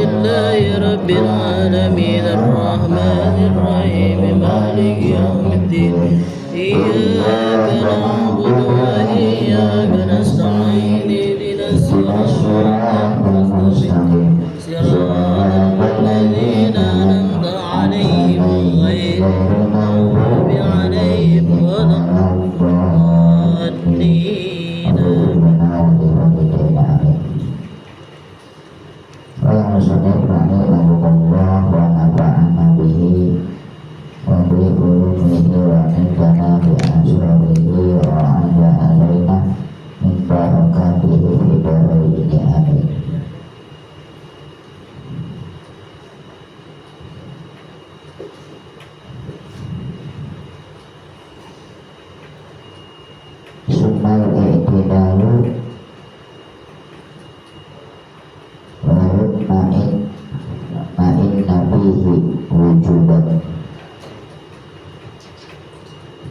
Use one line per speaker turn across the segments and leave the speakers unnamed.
لله رب العالمين الرحمن الرحيم مالك يوم الدين إياك نعبد وإياك نستعين اهدنا الصراط المستقيم صراط الذين أنعمت عليهم غير المغضوب عليهم ولا الضالين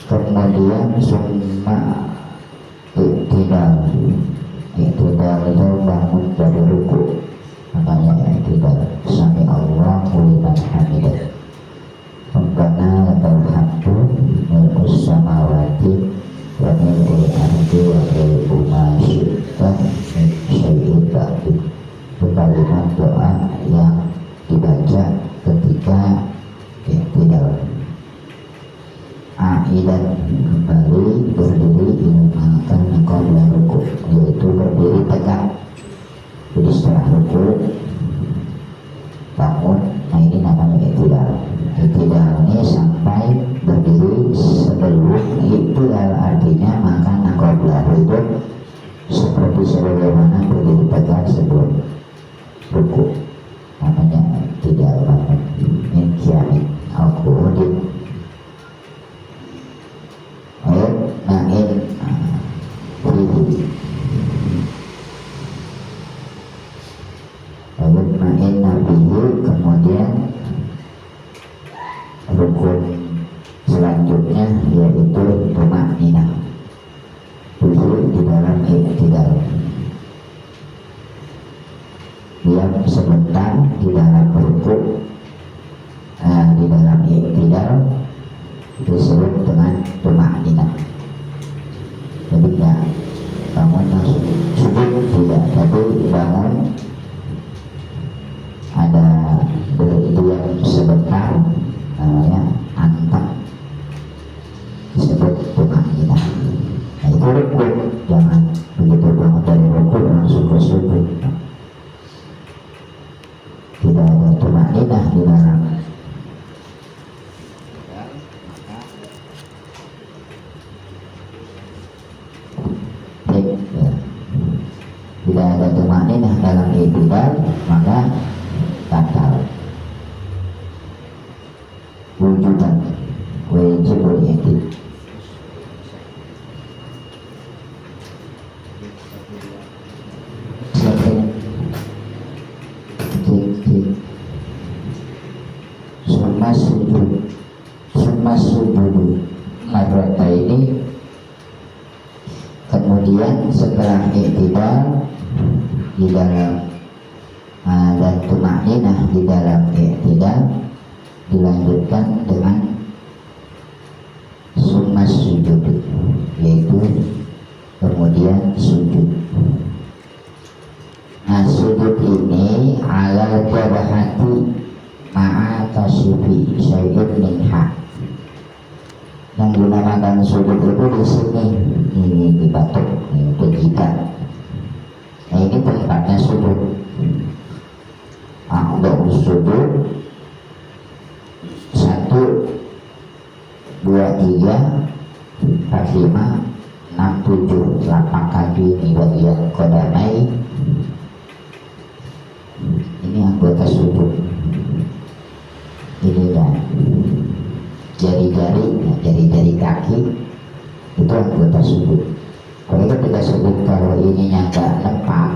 kemudian summa iktidal itu bangun dari ruku, makanya iktidal sami Allahu liman hamidah Rabbana lakal hamdu mil'us samawati wa mil'ul ardi wa mil'u ma syi'ta min syai'in ba'du. Itu kalimat doa yang dibaca ketika iktidal. Aidan kembali berdiri ilmakan qabla ruku, yaitu berdiri tegak. Jadi setelah ruku bangun, nah ini namanya iktidal. Iktidal ini sampai berdiri sebelum iktidal, artinya makan qabla itu seperti sebagaimana berdiri tegak sebelum ruku, namanya iktidal bangun. Min qiyamit al-qu'udin kemudian rukun selanjutnya yaitu tumakninah, duduk di dalam iktidal, diam sebentar di dalam rukun, di dalam iktidal disebut dengan tumakninah. Jadi tidak bangun langsung sujud, tidak, tapi bangun ada berdiam sebentar, namanya antak, disebut tumakninah. Nah itu rukun, jangan begitu bangun dari rukun langsung ke sujud. Tidak ada tumakninah di dalam. Bila ada tumakninah dalam iktidal, maka batal. Wujudan wajibul iktidal. Summa sujudu marrata ini. Kemudian setelah iktidal di dalam dan tumakninah di dalam iktidal dilanjutkan dengan summa sujud, yaitu kemudian sujud. Nah sujud ini ala jabahati ma'a kasifi syai'in minha. Yang dinamakan sujud itu di sini, ini di batuk, ini di jidat. Nah ini tempatnya sujud. Aqdam sujud 1, 2, 3, 4, 5, 6, 7, 8 kaki ini bagian kodamai. Ini anggota sujud. Ini dan jari-jari kaki itu anggota sujud. Kalau kita sebut kalau ininya nggak tepat,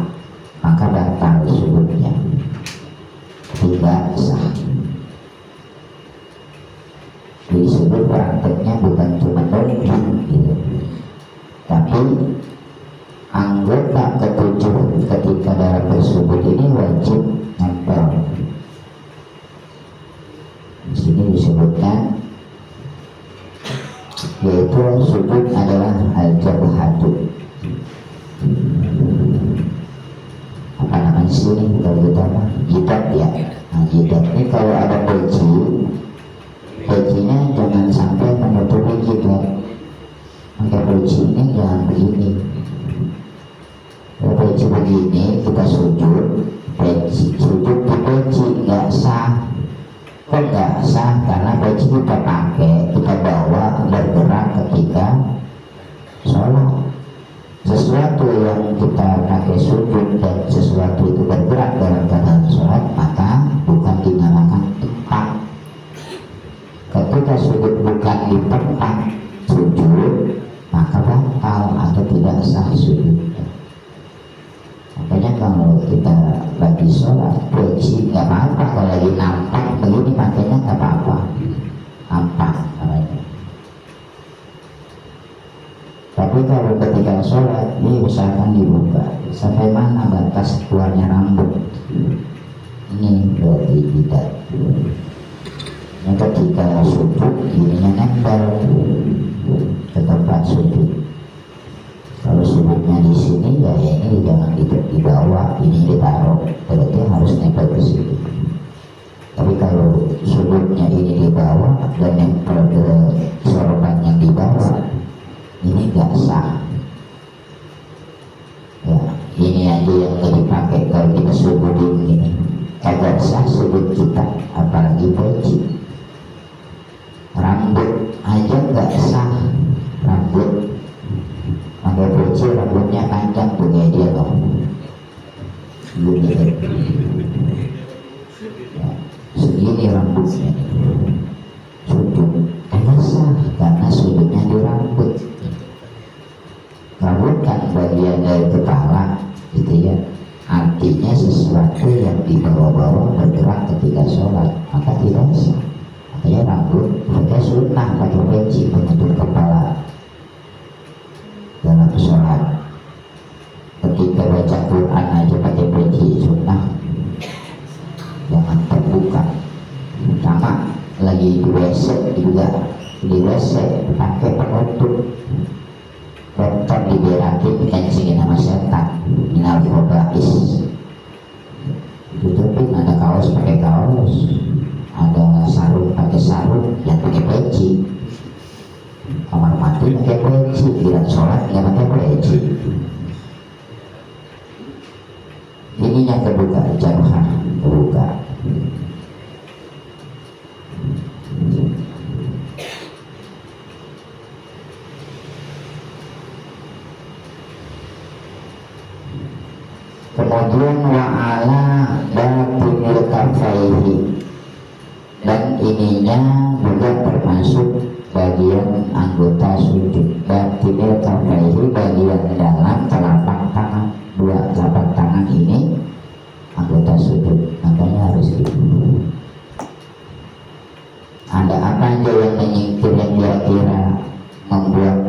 maka batal sujudnya, tidak sah. Disebut prakteknya bukan cuma nunjuk gitu, tapi anggota ketujuh ketika dalam bersujud ini wajib nempel. Di sini disebutkan yaitu sujud adalah al-jabhatu. Apa namanya sini kalau kita mah jidat ya. Nah, jidat ini kalau ada pecinya jangan sampai menutupi jidat. Maka peci ini jangan begini. Kalau peci begini kita sujud, sujud di peci nggak sah. Kok nggak sah? Karena peci kita pakai, kita bawa bergerak ketika sholat. Sesuatu yang kita pakai sujud dan sesuatu itu bergerak dalam keadaan sholat, maka bukan dinamakan tempat. Ketika sujud bukan di tempat sujud, maka batal atau tidak sah sujud. Makanya kalau kita lagi sholat peci nggak apa-apa, kalau lagi nampak begini pakainya nggak apa-apa, nampak namanya. Tapi kalau ketika sholat ini usahakan dibuka sampai mana batas keluarnya rambut. Ini berarti tidak. Nah, ketika sujud ininya nempel ke tempat sujud. Kalau sujudnya di sini ya ini jangan dibawa, ini ditaruh, berarti harus nempel ke sini. Tapi kalau sujudnya ini dibawa dan nempel ke sorban yang dibawa, ini nggak sah. Ya, ini aja yang nggak dipakai kalau kita sujudin gini, kagak sah sujud kita, apalagi peci. Rambut aja nggak sah, rambut. Pakai peci rambutnya panjang tuh kayak dia dong. Begini. Ya, segini rambutnya. Sujud tidak sah karena sujudnya di rambut. Rambut kan bagian dari kepala, gitu ya. Artinya sesuatu yang dibawa-bawa bergerak ketika sholat, maka tidak sah. Makanya rambut pakai sunnah, pakai peci menutup kepala dalam sholat. Ketika baca Quran aja pakai peci sunnah, jangan terbuka. Sama lagi di WC juga, di WC pakai penutup. Dokter diberakin kencingin sama setan, minal khobais. Tutupin, ada kaos pakai kaos, ada sarung pakai sarung, yang pakai peci. Kamar mandi pakai peci, bilang sholat nggak pakai peci. Ini yang terbuka, jabhah terbuka. Kemudian wa'ala batinil kafaihi, dan ininya juga termasuk bagian anggota sujud. Batinil kafaihi, bagian dalam telapak tangan, dua telapak tangan ini anggota sujud, makanya harus gitu. Ada apa aja yang menyingkir yang kira-kira membuat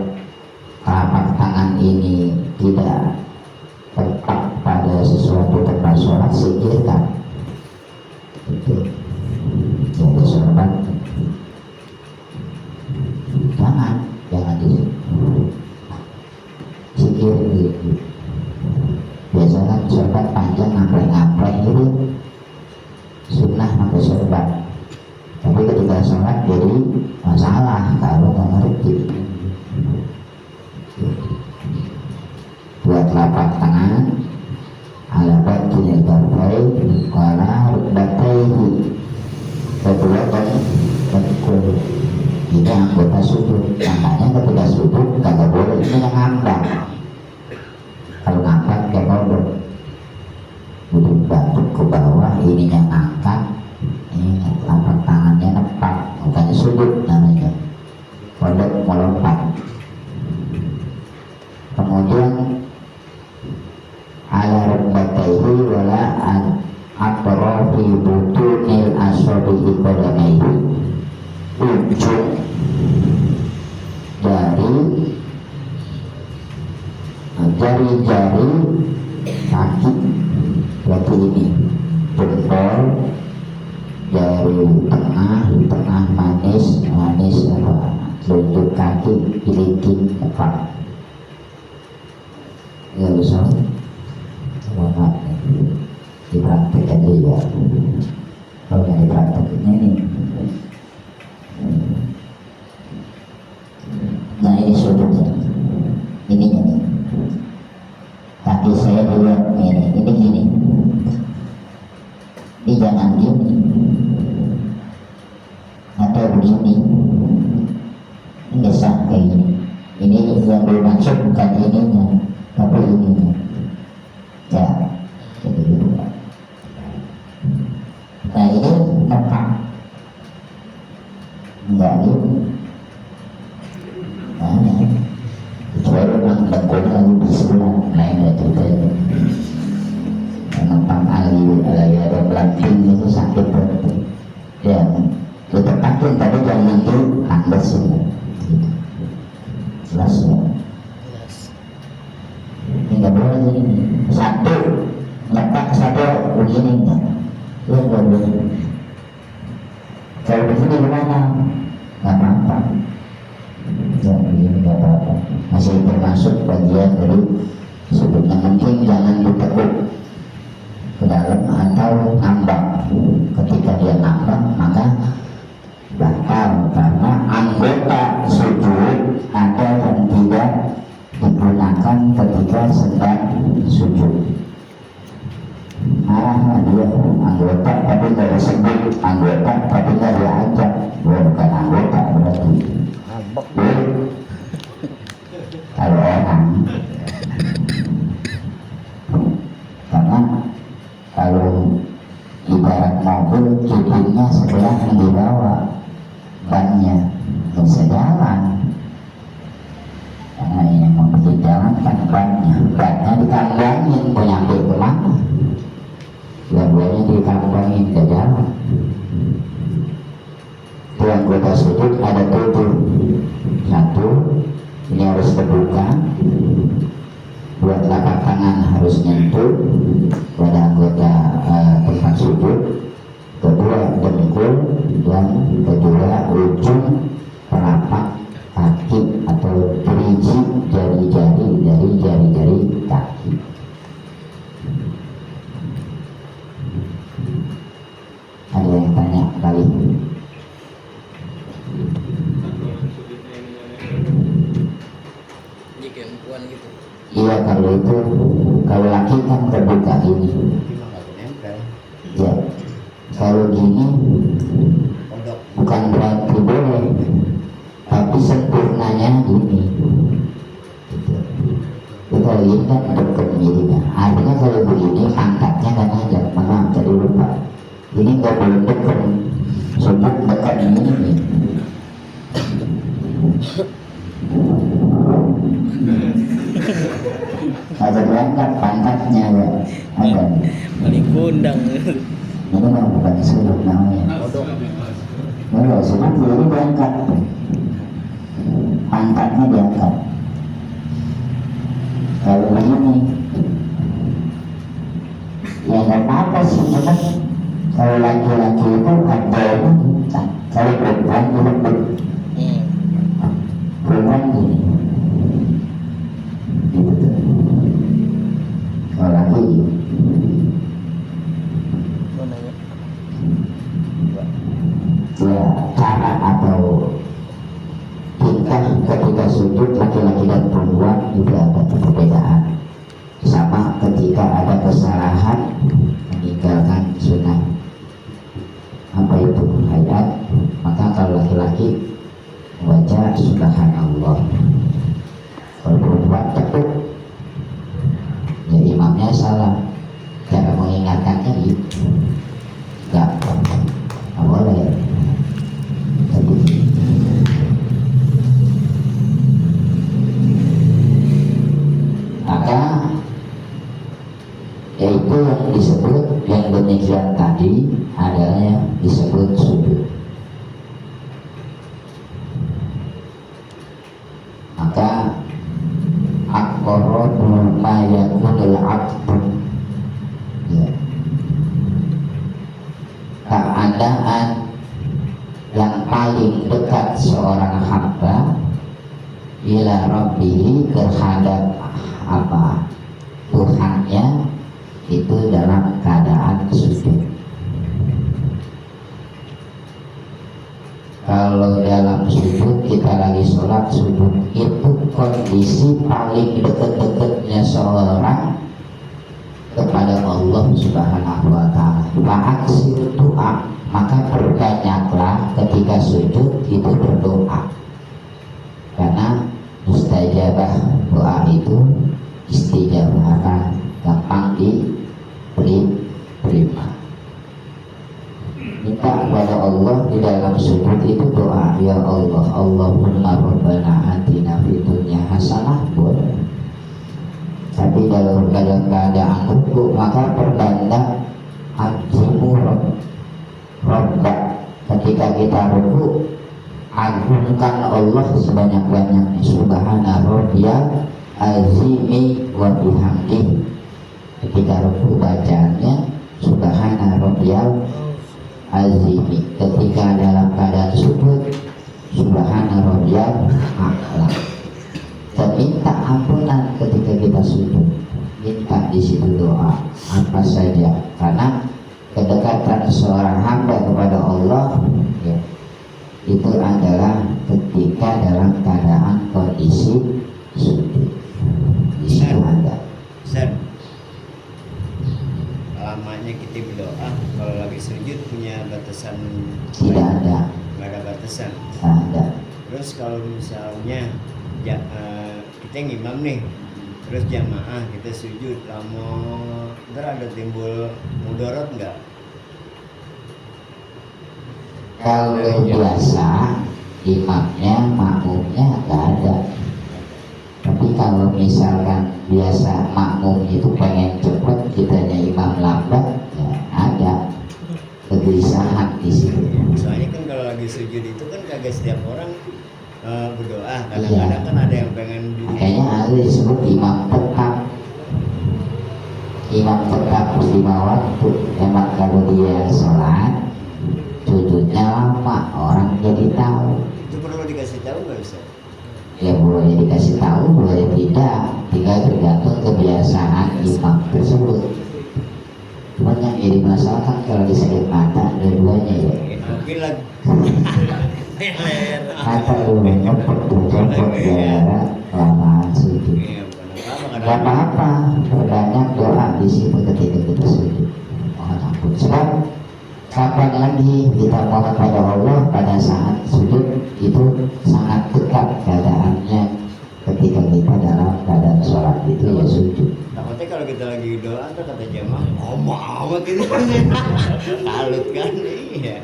telapak tangan ini tidak tetap pada sesuatu tempat sholat, singkirkan. Itu jadi sorban, jangan di singkir gitu. Biasanya kan sorban panjang ngampleng-ngampleng itu sunnah pakai sorban, tapi ketika sholat jadi masalah kalau nggak ngerti. Dua telapak tangan ala batinil kafaihi wala rukbatayhi, kedua dan kul. Ini anggota sujud, makanya ketika sujud kagak boleh ini yang ngambang. Kalau ngambang kayak kodok, duduk batuk ke bawah, ininya ngangkat, ini telapak tangannya nempak, bukannya sujud namanya, kodok melompat. Kemudian ala rukbatayhi wala atrafi butunil asabi'i qadamaihi, ujung dari jari-jari kaki, berarti ini tengah manis apa telunjuk kaki kelingking apa ya bisa selamat dipraktekkan juga kalau yang dipraktekkan ini. Nah ini sudutnya ininya nih kaki saya dulu ini gini, ini jangan gini atau begini, ini nggak sah kayak gini. Ini yang bermaksud bukan ininya tapi ininya ya jadi gitu. Nah ini tepat enggak gitu. Nah kecuali memang lekuk lagi di sebelah lain ya ceritanya. Menempang alih ada belanting itu sakit berarti ya ditepakin tapi jangan nanti andes gitu. Jelas ya ini nggak boleh ini satu letak satu begini ya nggak boleh. Kalau begini gimana nggak apa-apa ya begini nggak apa-apa masih termasuk bagian dari sebutnya mungkin jangan ditekuk ke dalam atau ngambang. Ketika dia ngambang maka batal karena anggota sujud ada yang tidak digunakan ketika sedang sujud. Dia anggota tapi nggak disebut anggota tapi nggak diajak, bukan anggota berarti. Kalau orang karena kalau ibarat mobil kipingnya sebelah yang dibawa bannya bisa jalan karena ini mau jalan kan bannya dikambangin mau nyampe kemana dua-duanya dikambangin ke jalan. Itu anggota sujud ada 7. Satu ini harus terbuka, dua telapak tangan harus nyentuh pada anggota tempat sujud, kedua dengkul dan kedua ujung telapak kaki atau gerigi jari-jari dari jari-jari kaki. Ada yang tanya kali?
Gitu.
Iya kalau itu kalau laki kan terbuka ini. Ya kalau gini bukan berarti boleh, tapi sempurnanya gini. Itu kalau ini kan deket begini kan. Artinya kalau begini angkatnya kan aja, maaf tadi lupa. Ini nggak boleh deket, sujud dekat ini. Ada berangkat pantatnya ya, ada.
Paling kundang.
Ini memang bukan sudut namanya. Kalau sudut ini berangkat, pantatnya diangkat. Kalau begini, ya nggak apa-apa sih kan. Kalau laki-laki itu ada kalau perempuan itu perempuan gini. Gitu. Kalau laki ya cara atau tingkah ketika sujud laki-laki dan perempuan juga ada perbedaan. Sama ketika ada kesalahan meninggalkan sunnah apa itu hayat, maka kalau laki-laki membaca subhanallah, kalau perempuan tekuk ya imamnya salah, cara mengingatkannya gitu nggak boleh. Jadi maka yaitu yang disebut yang demikian tadi adalah yang disebut sujud. paling dekat seorang hamba ila rabbihi terhadap apa Tuhannya itu dalam keadaan sujud. Kalau dalam sujud kita lagi sholat sujud itu kondisi paling dekat-dekatnya seorang kepada Allah Subhanahu wa Ta'ala. Fa'aksir doa, maka perbanyaklah ketika sujud itu berdoa, karena mustajabah doa itu istijabah akan gampang diterima. Minta kepada Allah di dalam sujud itu doa, ya Allah, Allahumma rabbana atina fid dunya hasanah, boleh. Tapi dalam keadaan ruku maka perbanyak azimu robba. Ketika kita ruku agungkan Allah sebanyak-banyaknya, subhana rabbiyal azimi wa bihamdi. Ketika ruku bacaannya subhana rabbiyal azimi. Ketika dalam keadaan sujud subhana rabbiyal a'la. Dan minta ampunan ketika kita sujud, minta di situ doa apa saja, karena kedekatan seorang hamba kepada Allah ya, itu adalah ketika dalam keadaan kondisi sujud. Di situ ada.
Lamanya kita berdoa kalau lagi sujud punya batasan?
Tidak ada.
Nggak ada batasan.
Tidak ada.
Terus kalau misalnya kita ngimam nih, terus jamaah kita sujud, lama ntar ada timbul mudarat nggak?
Kalau biasa imamnya, makmumnya nggak ada. Tapi kalau misalkan biasa makmum itu pengen cepet, kitanya imam lambat, ya ada kegelisahan di situ.
Soalnya kan kalau lagi sujud itu kan kagak setiap orang berdoa, kadang-kadang kan ada yang pengen
kayaknya ada disebut imam tetap. Imam tetap lima waktu. Emang kalau dia sholat sujudnya lama, orang jadi tahu.
Itu perlu dikasih tahu nggak bisa?
Ya boleh dikasih tahu, boleh tidak, tinggal tergantung kebiasaan imam tersebut. Cuma yang jadi masalah kan kalau di sakit mata dua-duanya ya.
Mungkin lagi
Mata dulu nyepet tuh copot gara lamaan sujud. Gak apa-apa, perbanyak doa di situ ketika kita sujud. Mohon ampun. Sebab kapan lagi kita mohon pada Allah pada saat sujud itu sangat dekat keadaannya ketika kita dalam keadaan sholat itu ya sujud.
Takutnya kalau kita lagi doa tuh kata jamaah, amat ini kalut kan, iya.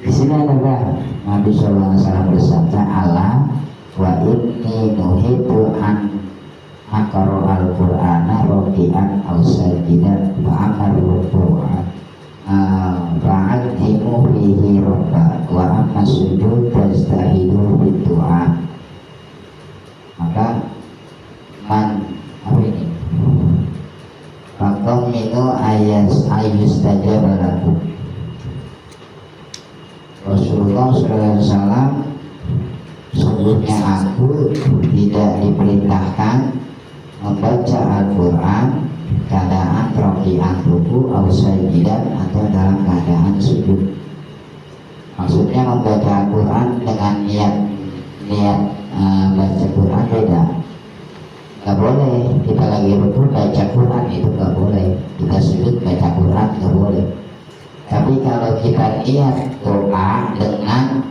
Di sini adalah Nabi Sallallahu Alaihi Wasallam bersabda, Allah wa inni nuhibu an akaro al-Qur'ana roki'an aw sajidan fa'amaru Qur'an fa'adhimu fihi robba wa amma sujud fastahidu biddu'a. Maka man apa ini? Fakom minu ayus tajabalakum. Rasulullah SAW, sungguhnya aku tidak diperintahkan membaca Al-Quran keadaan roki'an ruku atau sajidan atau dalam keadaan sujud. Maksudnya membaca Al-Quran dengan niat baca Quran beda. Gak boleh kita lagi ruku baca Quran, itu gak boleh. Kita sujud baca Quran gak boleh. Tapi kalau kita lihat doa dengan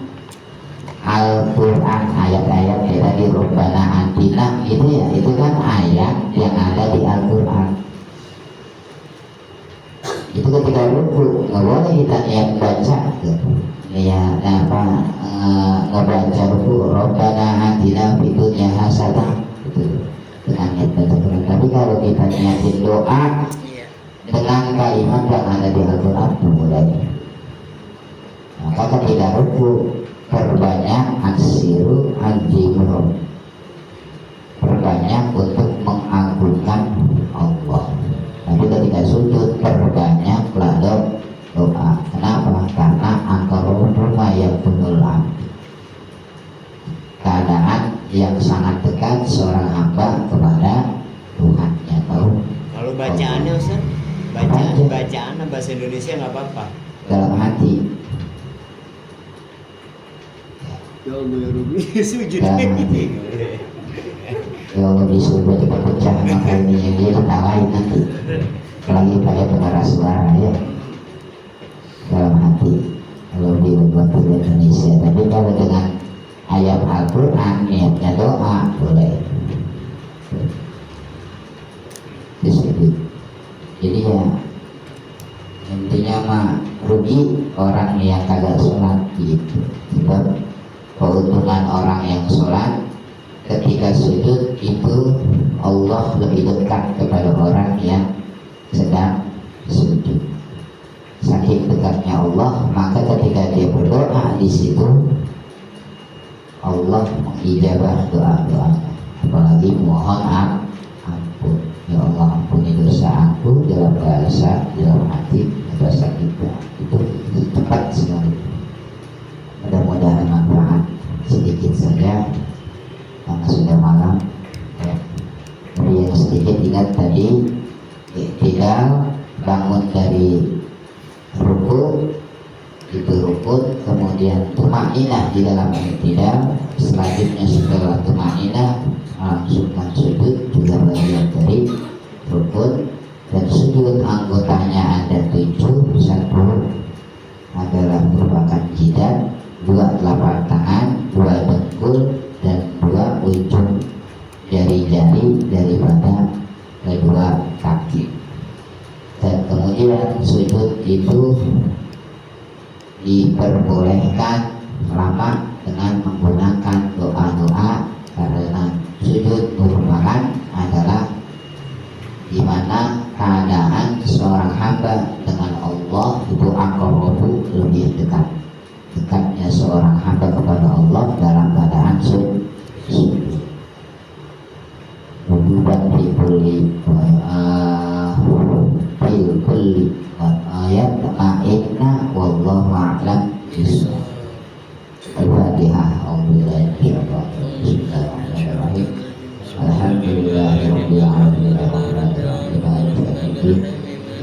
Al-Quran, ayat-ayat kayak tadi Rabbana Atina itu ya, itu kan ayat yang ada di Al-Quran. Itu ketika ruku nggak boleh kita niat baca niat ngebaca ruku Rabbana Atina fid dunya hasanah itu dengan niat baca Quran. Tapi kalau kita niatin doa dengan kalimat yang ada di Al-Quran mulai, maka ketika ruku perbanyak aksiru al-jimro, perbanyak untuk mengagungkan Allah. Tapi ketika sujud perbanyak doa. Kenapa? Karena angka rumah yang sangat dekat seorang hamba kepada Tuhannya. Tahu?
Kalau bacaannya Ustaz, bacaan bahasa Indonesia nggak apa-apa.
Dalam hati.
Ya Allah ya Rabbi, sujud.
Ya. Ya Allah disuruh cepat pecah, maka ini yang dia ketawain nanti. Apalagi pakai pengeras suara ya. Dalam hati. Kalau dibuat di Indonesia, tapi kalau dengan ayat Al-Quran niatnya doa boleh. Disebut. Jadi ya intinya mah rugi orang yang kagak sholat gitu. Sebab keuntungan orang yang sholat ketika sujud itu Allah lebih dekat kepada orang yang sedang sujud. Saking dekatnya Allah, maka ketika dia berdoa di situ Allah mengijabah doa-doanya. Apalagi mohon ampun. Ya Allah ampuni dosa aku dalam bahasa, dalam hati, bahasa kita. Itu tepat sekali. Mudah-mudahan manfaat sedikit saja karena sudah malam ya. Yang sedikit ingat tadi tinggal bangun dari ruku itu rukun, kemudian tumainah di dalam i'tidal, selanjutnya setelah tumainah langsungkan sujud juga bagian dari rukun, dan sujud anggotanya ada 7. 1 adalah merupakan jidat, 2 telapak tangan, 2 dengkul, dan 2 ujung jari-jari daripada kedua kaki. Dan kemudian sujud itu diperbolehkan lama dengan menggunakan doa-doa, karena sujud merupakan adalah di mana keadaan seorang hamba dengan Allah itu aqrabu, lebih dekat. Dekatnya seorang hamba kepada Allah dalam keadaan sujud. Wujudan fi kulli ayat ma'inna wallahu a'lam bishawab. Al-Fatihah. Bismillahirrahmanirrahim. Alhamdulillahirabbil alamin arrahmanirrahim maliki yaumiddin.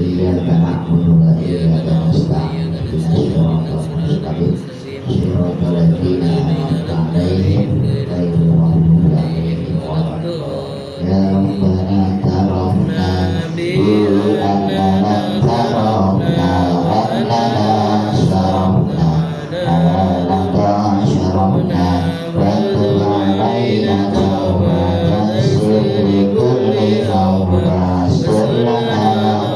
Iyyaka na'budu wa iyyaka nasta'in. Ihdinas siratal mustaqim. Siratal ladzina an'amta 'alaihim ghairil maghdubi 'alaihim waladdallin. Ya Rabbana tarhamna bil annana tarhamna wa annana syarafna ala syarafna wa tub 'alaina tawbatan li kulli awra sirlana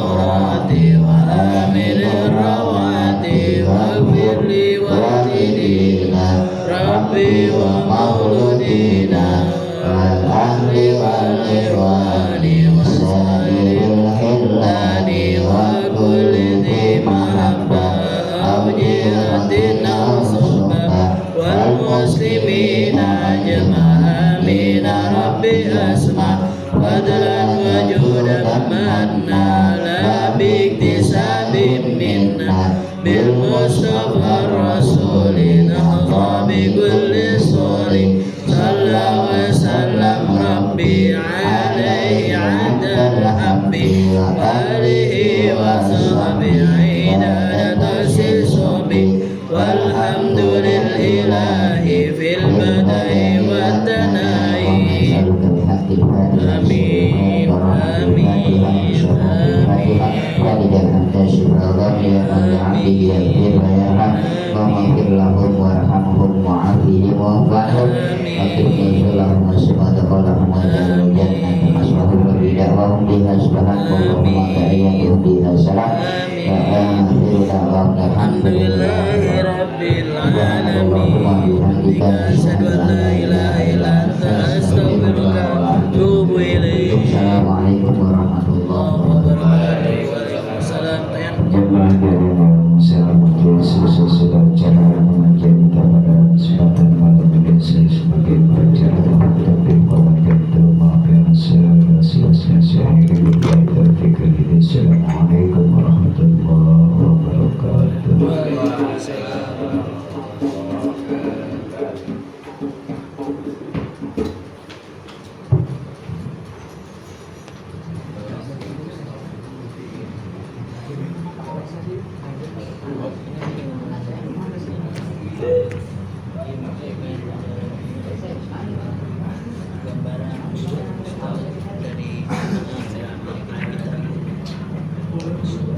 awrati wa amin rawati wa firli wa tidina rabbi wa mauludina wal ahli wal irwani wa sairil hillani wa kulli dhi mahabba awjiratin awsuba wal muslimina ajma'a amina rabbi asma fadlan wa judan manna la biktisabim minna bil mustafa rasulina bi kulli suri sallallahu wa sallam rabbi alaihi adal habbi wa alihi wa sahbihi idadatul sisubi walhamdulillahi fil badai wa tanai. Amin. Alhamdulillahirabbil alamin. Asyhadu an la ilaha illa anta astaghfiruka wa atubu ilaik. Assalamualaikum warahmatullahi wabarakatuh. Waalaikumsalam.
Jemaah dari selamat sesudah cara mengajar kita pada kesempatan malam ini saya sebagai pengajar dan pengajar maaf yang sia-sia saya ingin belajar fikir ini. Assalamualaikum warahmatullahi wabarakatuh.
Waalaikumsalam. maaf.